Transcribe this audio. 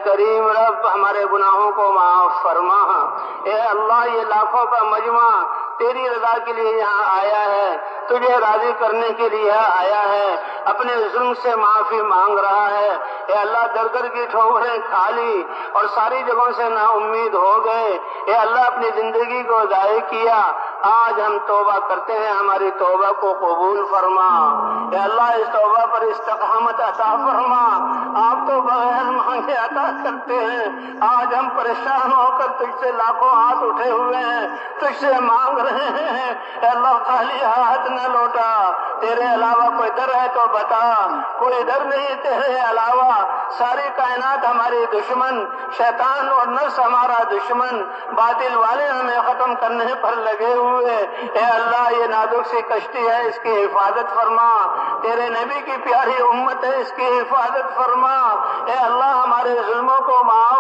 کریم رب ہمارے گناہوں کو معاف فرما۔ اے اللہ یہ لاکھوں کا مجمع تیری رضا کے لیے یہاں آیا ہے، تجھے راضی کرنے کے لیے آیا ہے، اپنے ظلم سے معافی مانگ رہا ہے۔ اے اللہ در در کی ٹھوکریں کھا لی اور ساری جگہوں سے نا امید ہو گئے۔ اے اللہ اپنی زندگی کو ضائع کیا، آج ہم توبہ کرتے ہیں، ہماری توبہ کو قبول فرما۔ اے اللہ اس توبہ پر استقامت عطا فرما، آپ تو بغیر مانگے عطا کرتے ہیں۔ آج ہم پریشان ہو کر تجھ سے لاکھوں ہاتھ اٹھے ہوئے ہیں، تجھ سے مانگ رہے ہیں۔ اے اللہ خالی ہاتھ نہ لوٹا، تیرے علاوہ کوئی در ہے تو بتا، کوئی در نہیں تیرے علاوہ۔ ساری کائنات ہماری دشمن، شیطان اور نفس ہمارا دشمن، باطل والے ہمیں ختم کرنے پر لگے ہوئے۔ اے اللہ یہ نازک سی کشتی ہے، اس کی حفاظت فرما، تیرے نبی کی پیاری امت ہے، اس کی حفاظت فرما۔ اے اللہ ہمارے ظلموں کو معاف